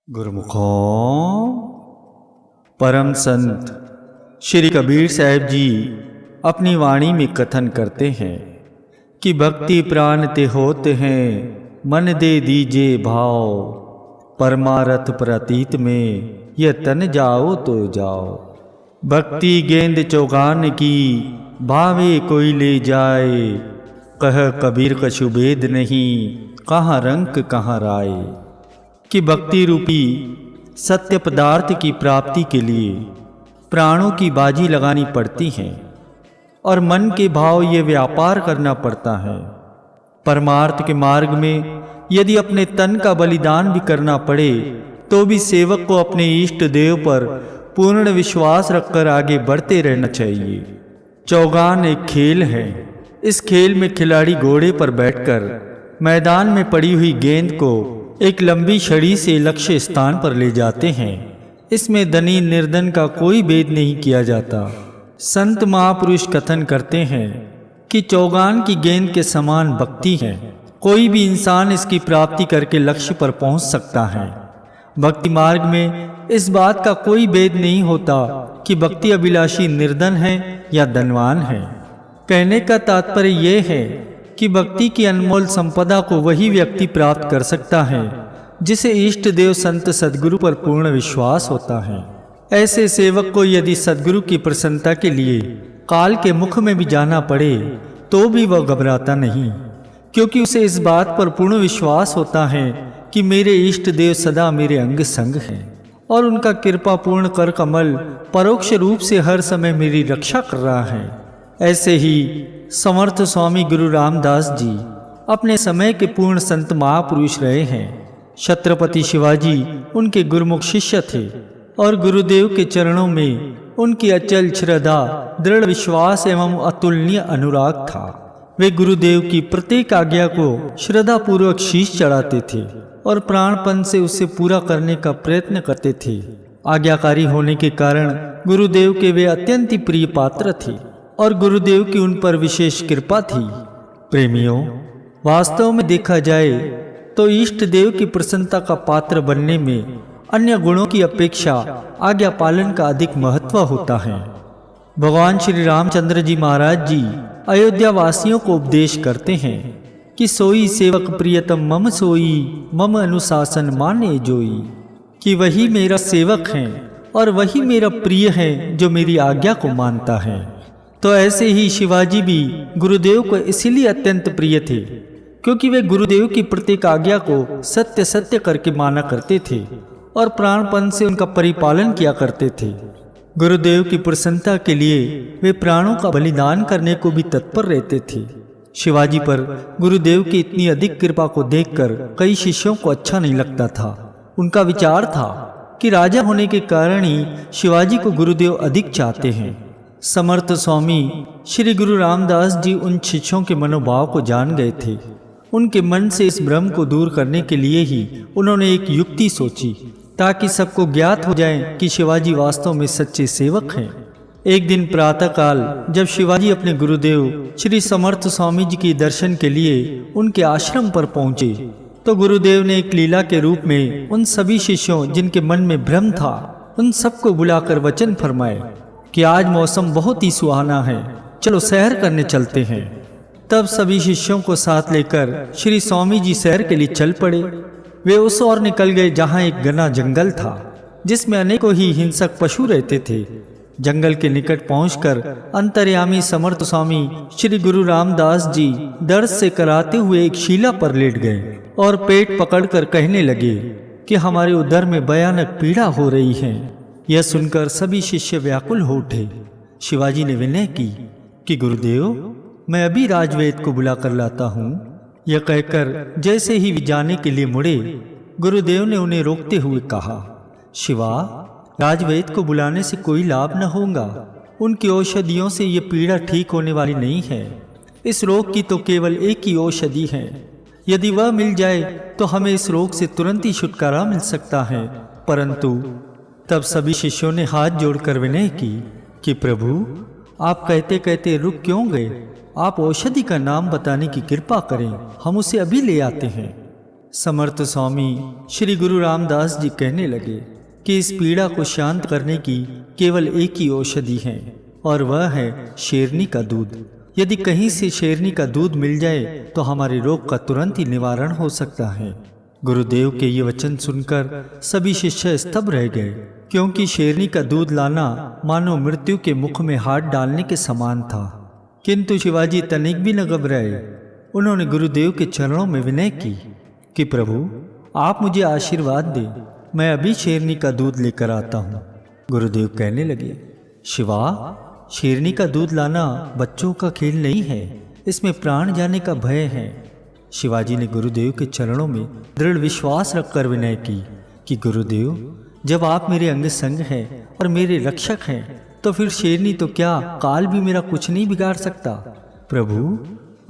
गुरुमुखों, परम संत श्री कबीर साहब जी अपनी वाणी में कथन करते हैं कि भक्ति प्राण ते होते हैं, मन दे दीजे भाव, परमारथ प्रतीत में यह तन जाओ तो जाओ। भक्ति गेंद चौगान की, भावे कोई ले जाए, कह कबीर कछु भेद नहीं, कहाँ रंक कहाँ राय। कि भक्ति रूपी सत्य पदार्थ की प्राप्ति के लिए प्राणों की बाजी लगानी पड़ती है और मन के भाव ये व्यापार करना पड़ता है। परमार्थ के मार्ग में यदि अपने तन का बलिदान भी करना पड़े तो भी सेवक को अपने इष्ट देव पर पूर्ण विश्वास रखकर आगे बढ़ते रहना चाहिए। चौगान एक खेल है। इस खेल में खिलाड़ी घोड़े पर बैठकर मैदान में पड़ी हुई गेंद को एक लंबी छड़ी से लक्ष्य स्थान पर ले जाते हैं। इसमें धनी निर्धन का कोई भेद नहीं किया जाता। संत महापुरुष कथन करते हैं कि चौगान की गेंद के समान भक्ति है। कोई भी इंसान इसकी प्राप्ति करके लक्ष्य पर पहुंच सकता है। भक्ति मार्ग में इस बात का कोई भेद नहीं होता कि भक्ति अभिलाषी निर्धन है या धनवान है। कहने का तात्पर्य यह है कि भक्ति की अनमोल संपदा को वही व्यक्ति प्राप्त कर सकता है जिसे इष्ट देव संत सद्गुरु पर पूर्ण विश्वास होता है। ऐसे सेवक को यदि सद्गुरु की प्रसन्नता के लिए काल के मुख में भी जाना पड़े तो भी वह घबराता नहीं, क्योंकि उसे इस बात पर पूर्ण विश्वास होता है कि मेरे इष्ट देव सदा मेरे अंग संग हैं और उनका कृपा पूर्ण कर कमल परोक्ष रूप से हर समय मेरी रक्षा कर रहा है। ऐसे ही समर्थ स्वामी गुरु रामदास जी अपने समय के पूर्ण संत महापुरुष रहे हैं। छत्रपति शिवाजी उनके गुरुमुख शिष्य थे और गुरुदेव के चरणों में उनकी अचल श्रद्धा, दृढ़ विश्वास एवं अतुलनीय अनुराग था। वे गुरुदेव की प्रत्येक आज्ञा को श्रद्धा पूर्वक शीश चढ़ाते थे और प्राणपन से उसे पूरा करने का प्रयत्न करते थे। आज्ञाकारी होने के कारण गुरुदेव के वे अत्यंत ही प्रिय पात्र थे और गुरुदेव की उन पर विशेष कृपा थी। प्रेमियों, वास्तव में देखा जाए तो इष्ट देव की प्रसन्नता का पात्र बनने में अन्य गुणों की अपेक्षा आज्ञा पालन का अधिक महत्व होता है। भगवान श्री रामचंद्र जी महाराज जी अयोध्या वासियों को उपदेश करते हैं कि सोई सेवक प्रियतम मम सोई, मम अनुशासन माने जोई। कि वही मेरा सेवक है और वही मेरा प्रिय है जो मेरी आज्ञा को मानता है। तो ऐसे ही शिवाजी भी गुरुदेव को इसीलिए अत्यंत प्रिय थे क्योंकि वे गुरुदेव की प्रत्येक आज्ञा को सत्य सत्य करके माना करते थे और प्राणपन से उनका परिपालन किया करते थे। गुरुदेव की प्रसन्नता के लिए वे प्राणों का बलिदान करने को भी तत्पर रहते थे। शिवाजी पर गुरुदेव की इतनी अधिक कृपा को देखकर कई शिष्यों को अच्छा नहीं लगता था। उनका विचार था कि राजा होने के कारण ही शिवाजी को गुरुदेव अधिक चाहते हैं। समर्थ स्वामी श्री गुरु रामदास जी उन शिष्यों के मनोभाव को जान गए थे। उनके मन से इस भ्रम को दूर करने के लिए ही उन्होंने एक युक्ति सोची ताकि सबको ज्ञात हो जाए कि शिवाजी वास्तव में सच्चे सेवक हैं। एक दिन प्रातःकाल जब शिवाजी अपने गुरुदेव श्री समर्थ स्वामी जी के दर्शन के लिए उनके आश्रम पर पहुंचे तो गुरुदेव ने एक लीला के रूप में उन सभी शिष्यों जिनके मन में भ्रम था उन सबको बुलाकर वचन फरमाए कि आज मौसम बहुत ही सुहाना है, चलो सैर करने चलते हैं। तब सभी शिष्यों को साथ लेकर श्री स्वामी जी सैर के लिए चल पड़े। वे उस ओर निकल गए जहाँ एक घना जंगल था जिसमें अनेकों ही हिंसक पशु रहते थे। जंगल के निकट पहुंचकर अंतर्यामी समर्थ स्वामी श्री गुरु रामदास जी दर्द से कराते हुए एक शिला पर लेट गए और पेट पकड़कर कहने लगे कि हमारे उदर में भयानक पीड़ा हो रही है। यह सुनकर सभी शिष्य व्याकुल हो उठे। शिवाजी ने विनय की कि गुरुदेव, मैं अभी राजवेद को बुलाकर लाता हूँ। यह कहकर जैसे ही वे जाने के लिए मुड़े, गुरुदेव ने उन्हें रोकते हुए कहा, शिवा, राजवेद को बुलाने से कोई लाभ न होगा। उनकी औषधियों से यह पीड़ा ठीक होने वाली नहीं है। इस रोग की तो केवल एक ही औषधि है। यदि वह मिल जाए तो हमें इस रोग से तुरंत ही छुटकारा मिल सकता है। परंतु तब सभी शिष्यों ने हाथ जोड़कर विनय की कि प्रभु, आप कहते कहते रुक क्यों गए? आप औषधि का नाम बताने की कृपा करें, हम उसे अभी ले आते हैं। समर्थ स्वामी श्री गुरु रामदास जी कहने लगे कि इस पीड़ा को शांत करने की केवल एक ही औषधि है और वह है शेरनी का दूध। यदि कहीं से शेरनी का दूध मिल जाए तो हमारे रोग का तुरंत ही निवारण हो सकता है। गुरुदेव के ये वचन सुनकर सभी शिष्य स्तब्ध रह गए, क्योंकि शेरनी का दूध लाना मानो मृत्यु के मुख में हाथ डालने के समान था। किंतु शिवाजी तनिक भी न घबराए। उन्होंने गुरुदेव के चरणों में विनय की कि प्रभु आप मुझे आशीर्वाद दें, मैं अभी शेरनी का दूध लेकर आता हूँ। गुरुदेव कहने लगे, शिवा, शेरनी का दूध लाना बच्चों का खेल नहीं है, इसमें प्राण जाने का भय है। शिवाजी ने गुरुदेव के चरणों में दृढ़ विश्वास रखकर विनय की कि गुरुदेव, जब आप मेरे अंग संग हैं और मेरे रक्षक हैं तो फिर शेरनी तो क्या, काल भी मेरा कुछ नहीं बिगाड़ सकता। प्रभु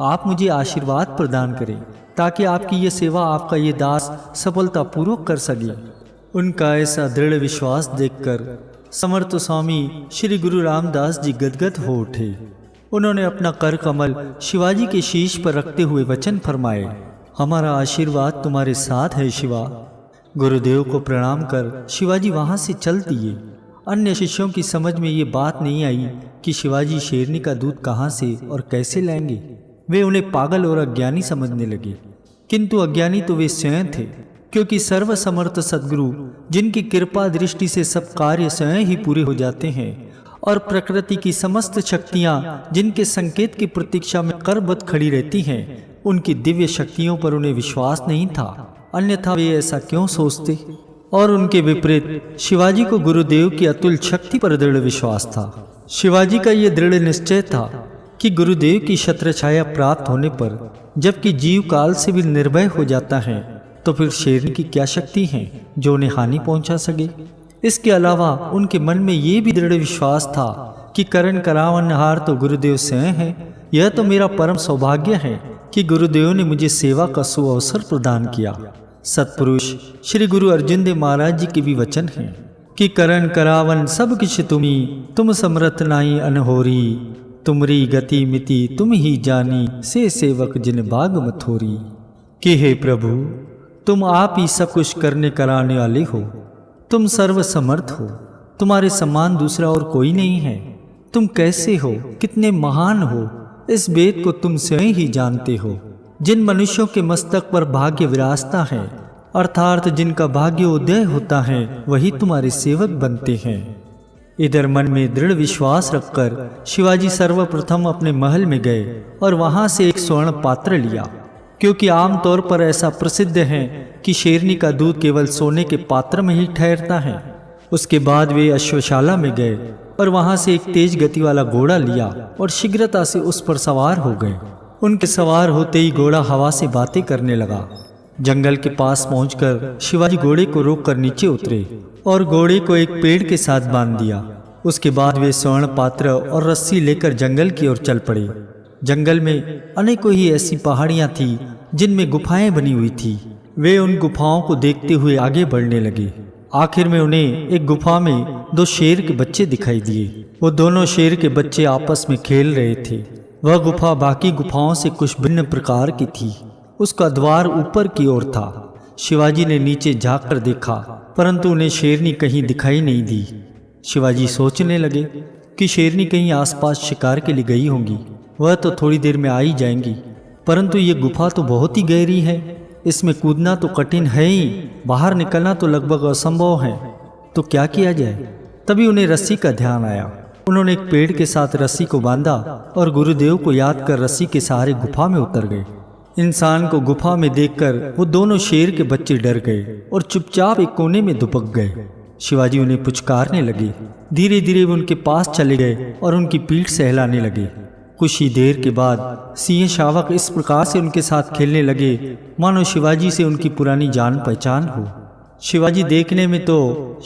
आप मुझे आशीर्वाद प्रदान करें ताकि आपकी ये सेवा, आपका ये दास सफलतापूर्वक कर सके। उनका ऐसा दृढ़ विश्वास देखकर समर्थ स्वामी श्री गुरु रामदास जी गदगद हो उठे। उन्होंने अपना कर कमल शिवाजी के शीश पर रखते हुए वचन फरमाए, हमारा आशीर्वाद तुम्हारे साथ है शिवा। गुरुदेव को प्रणाम कर शिवाजी वहां से चल दिए। अन्य शिष्यों की समझ में ये बात नहीं आई कि शिवाजी शेरनी का दूध कहाँ से और कैसे लाएंगे। वे उन्हें पागल और अज्ञानी समझने लगे, किंतु अज्ञानी तो वे स्वयं थे, क्योंकि सर्वसमर्थ सद्गुरु जिनकी कृपा दृष्टि से सब कार्य स्वयं ही पूरे हो जाते हैं और प्रकृति की समस्त शक्तियां जिनके संकेत की प्रतीक्षा में करबद्ध खड़ी रहती हैं, उनकी दिव्य शक्तियों पर उन्हें विश्वास नहीं था, अन्यथा वे ऐसा क्यों सोचते। और उनके विपरीत शिवाजी को गुरुदेव की अतुल शक्ति पर दृढ़ विश्वास था। शिवाजी का ये दृढ़ निश्चय था कि गुरुदेव की छत्र छाया प्राप्त होने पर जबकि जीव काल से भी निर्भय हो जाता है, तो फिर शेरनी की क्या शक्ति है जो उन्हें हानि पहुंचा सके। इसके अलावा उनके मन में ये भी दृढ़ विश्वास था कि करण करावनहार तो गुरुदेव स्वयं है। यह तो मेरा परम सौभाग्य है कि गुरुदेव ने मुझे सेवा का सुअवसर प्रदान किया। सतपुरुष श्री गुरु अर्जुन देव महाराज जी के भी वचन हैं कि करण करावन सब किछ तुम्ही, तुम समर्थ नाई अनहोरी, तुमरी गति मिति तुम ही जानी, से सेवक जिन बाग मथोरी। कि हे प्रभु, तुम आप ही सब कुछ करने कराने वाले हो, तुम सर्व समर्थ हो, तुम्हारे समान दूसरा और कोई नहीं है। तुम कैसे हो, कितने महान हो, इस वेद को तुम स्वयं ही जानते हो। जिन मनुष्यों के मस्तक पर भाग्य विराजता है, अर्थात जिनका भाग्य उदय होता है, वही तुम्हारे सेवक बनते हैं। इधर मन में दृढ़ विश्वास रखकर शिवाजी सर्वप्रथम अपने महल में गए और वहां से एक स्वर्ण पात्र लिया, क्योंकि आमतौर पर ऐसा प्रसिद्ध है कि शेरनी का दूध केवल सोने के पात्र में ही ठहरता है। उसके बाद वे अश्वशाला में गए और वहां से एक तेज गति वाला घोड़ा लिया और शीघ्रता से उस पर सवार हो गए। उनके सवार होते ही घोड़ा हवा से बातें करने लगा। जंगल के पास पहुंचकर शिवाजी घोड़े को रोककर नीचे उतरे और घोड़े को एक पेड़ के साथ बांध दिया। उसके बाद वे स्वर्ण पात्र और रस्सी लेकर जंगल की ओर चल पड़े। जंगल में अनेकों ही ऐसी पहाड़ियां थी जिनमें गुफाएं बनी हुई थी। वे उन गुफाओं को देखते हुए आगे बढ़ने लगे। आखिर में उन्हें एक गुफा में दो शेर के बच्चे दिखाई दिए। वो दोनों शेर के बच्चे आपस में खेल रहे थे। वह गुफा बाकी गुफाओं से कुछ भिन्न प्रकार की थी। उसका द्वार ऊपर की ओर था। शिवाजी ने नीचे झांककर देखा, परंतु उन्हें शेरनी कहीं दिखाई नहीं दी। शिवाजी सोचने लगे कि शेरनी कहीं आसपास शिकार के लिए गई होंगी, वह तो थोड़ी देर में आ ही जाएंगी। परंतु ये गुफा तो बहुत ही गहरी है, इसमें कूदना तो कठिन है ही, बाहर निकलना तो लगभग असंभव है। तो क्या किया जाए? तभी उन्हें रस्सी का ध्यान आया। उन्होंने एक पेड़ के साथ रस्सी को बांधा और गुरुदेव को याद कर रस्सी के सहारे गुफा में उतर गए। इंसान को गुफा में देखकर वो दोनों शेर के बच्चे डर गए और चुपचाप एक कोने में दुबक गए। शिवाजी उन्हें पुचकारने लगे। धीरे धीरे वो उनके पास चले गए और उनकी पीठ सहलाने लगे। कुछ ही देर के बाद सिंह शावक इस प्रकार से उनके साथ खेलने लगे मानो शिवाजी से उनकी पुरानी जान पहचान हो। शिवाजी देखने में तो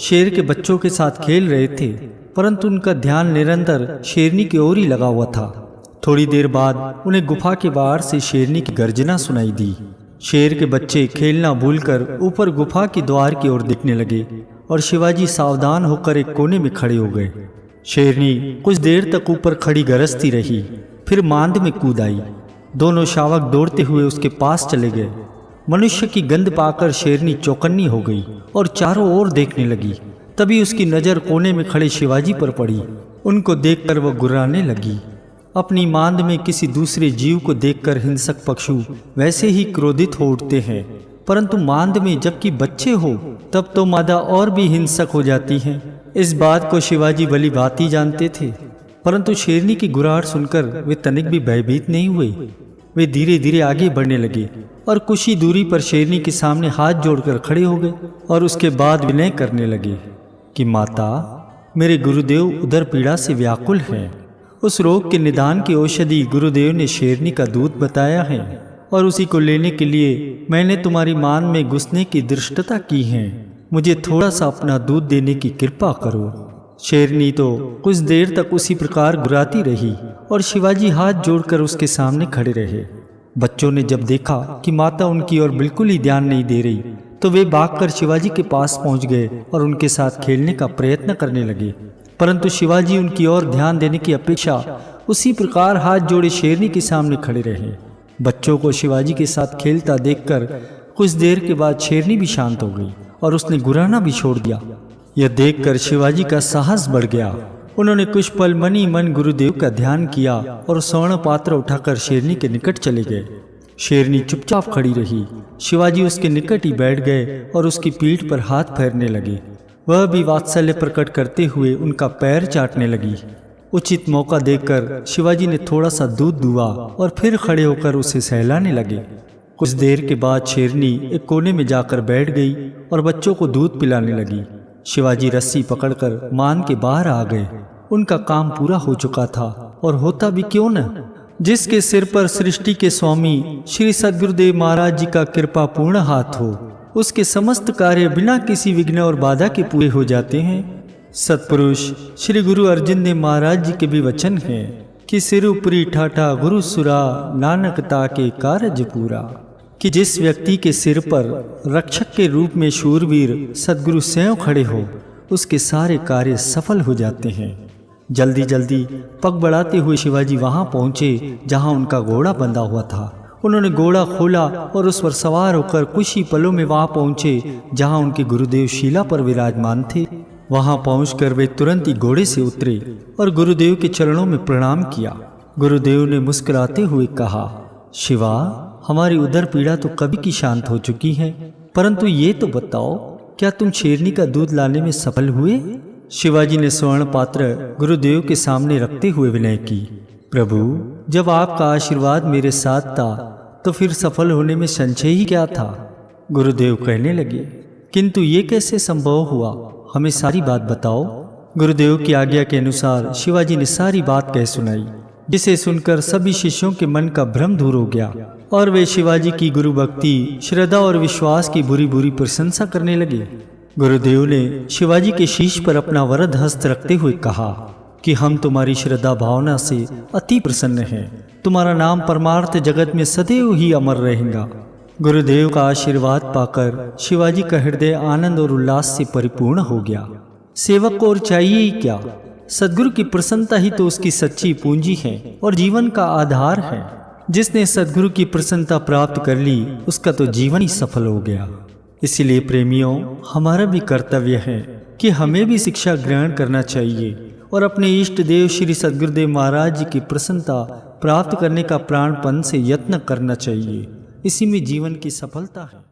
शेर के बच्चों के साथ खेल रहे थे, परंतु उनका ध्यान निरंतर शेरनी की ओर ही लगा हुआ था। थोड़ी देर बाद उन्हें गुफा के बाहर से शेरनी की गर्जना सुनाई दी। शेर के बच्चे खेलना भूलकर ऊपर गुफा के द्वार की ओर देखने लगे और शिवाजी सावधान होकर एक कोने में खड़े हो गए। शेरनी कुछ देर तक ऊपर खड़ी गरजती रही, फिर मांद में कूद आई। दोनों शावक दौड़ते हुए उसके पास चले गए मनुष्य की गंध पाकर शेरनी चौकन्नी हो गई और चारों ओर देखने लगी। तभी उसकी नज़र कोने में खड़े शिवाजी पर पड़ी। उनको देखकर वह गुर्राने लगी। अपनी मांद में किसी दूसरे जीव को देखकर हिंसक पशु वैसे ही क्रोधित हो उठते हैं, परंतु मांद में जबकि बच्चे हो तब तो मादा और भी हिंसक हो जाती है। इस बात को शिवाजी भली भांति जानते थे, परंतु शेरनी की गुर्राहट सुनकर वे तनिक भी भयभीत नहीं हुए। वे धीरे धीरे आगे बढ़ने लगे और कुछ ही दूरी पर शेरनी के सामने हाथ जोड़कर खड़े हो गए और उसके बाद विनय करने लगे कि माता, मेरे गुरुदेव उदर पीड़ा से व्याकुल हैं। उस रोग के निदान की औषधि गुरुदेव ने शेरनी का दूध बताया है और उसी को लेने के लिए मैंने तुम्हारी मान में घुसने की धृष्टता की है। मुझे थोड़ा सा अपना दूध देने की कृपा करो। शेरनी तो कुछ देर तक उसी प्रकार गुर्राती रही और शिवाजी हाथ जोड़कर उसके सामने खड़े रहे। बच्चों ने जब देखा कि माता उनकी ओर बिल्कुल ही ध्यान नहीं दे रही तो वे भागकर शिवाजी के पास पहुंच गए और उनके साथ खेलने का प्रयत्न करने लगे, परंतु शिवाजी उनकी ओर ध्यान देने की अपेक्षा उसी प्रकार हाथ जोड़े शेरनी के सामने खड़े रहे। बच्चों को शिवाजी के साथ खेलता देखकर कुछ देर के बाद शेरनी भी शांत हो गई और उसने गुर्राना भी छोड़ दिया। यह देखकर शिवाजी का साहस बढ़ गया। उन्होंने कुछ पल मन ही मन गुरुदेव का ध्यान किया और स्वर्ण पात्र उठाकर शेरनी के निकट चले गए। शेरनी चुपचाप खड़ी रही। शिवाजी उसके निकट ही बैठ गए और उसकी पीठ पर हाथ फेरने लगे। वह भी वात्सल्य प्रकट करते हुए उनका पैर चाटने लगी। उचित मौका देखकर शिवाजी ने थोड़ा सा दूध दुआ और फिर खड़े होकर उसे सहलाने लगे। कुछ देर के बाद शेरनी एक कोने में जाकर बैठ गई और बच्चों को दूध पिलाने लगी। शिवाजी रस्सी पकड़कर मान के बाहर आ गए। उनका काम पूरा हो चुका था और होता भी क्यों न। जिसके सिर पर सृष्टि के स्वामी श्री सद्गुरुदेव महाराज जी का कृपा पूर्ण हाथ हो, उसके समस्त कार्य बिना किसी विघ्न और बाधा के पूरे हो जाते हैं। सत्पुरुष श्री गुरु अर्जुन देव महाराज जी के भी वचन हैं कि सिर ऊपरी ठाठा गुरु सुरा, नानक ताके कारज पूरा। कि जिस व्यक्ति के सिर पर रक्षक के रूप में शूरवीर सद्गुरु स्वयं खड़े हो, उसके सारे कार्य सफल हो जाते हैं। जल्दी जल्दी पग बढ़ाते हुए शिवाजी वहां पहुंचे जहां उनका घोड़ा बंधा हुआ था। उन्होंने घोड़ा खोला और उस पर सवार होकर कुछ ही पलों में वहां पहुंचे जहां उनके गुरुदेव शिला पर विराजमान थे। वहां पहुंचकर वे तुरंत ही घोड़े से उतरे और गुरुदेव के चरणों में प्रणाम किया। गुरुदेव ने मुस्कुराते हुए कहा, शिवा, हमारी उदर पीड़ा तो कभी की शांत हो चुकी है, परंतु ये तो बताओ, क्या तुम शेरनी का दूध लाने में सफल हुए? शिवाजी ने स्वर्ण पात्र गुरुदेव के सामने रखते हुए विनय की, प्रभु, जब आपका आशीर्वाद मेरे साथ था तो फिर सफल होने में संशय ही क्या था? गुरुदेव कहने लगे, किंतु ये कैसे संभव हुआ, हमें सारी बात बताओ। गुरुदेव की आज्ञा के अनुसार शिवाजी ने सारी बात कह सुनाई, जिसे सुनकर सभी शिष्यों के मन का भ्रम दूर हो गया और वे शिवाजी की गुरु भक्ति, श्रद्धा और विश्वास की बुरी बुरी प्रशंसा करने लगे। गुरुदेव ने शिवाजी के शीश पर अपना वरद हस्त रखते हुए कहा कि हम तुम्हारी श्रद्धा भावना से अति प्रसन्न हैं। तुम्हारा नाम परमार्थ जगत में सदैव ही अमर रहेगा। गुरुदेव का आशीर्वाद पाकर शिवाजी का हृदय आनंद और उल्लास से परिपूर्ण हो गया। सेवक को और चाहिए ही क्या? सद्गुरु की प्रसन्नता ही तो उसकी सच्ची पूंजी है और जीवन का आधार है। जिसने सद्गुरु की प्रसन्नता प्राप्त कर ली, उसका तो जीवन ही सफल हो गया। इसलिए प्रेमियों, हमारा भी कर्तव्य है कि हमें भी शिक्षा ग्रहण करना चाहिए और अपने इष्ट देव श्री सद्गुरुदेव महाराज जी की प्रसन्नता प्राप्त करने का प्राणपण से यत्न करना चाहिए। इसी में जीवन की सफलता है।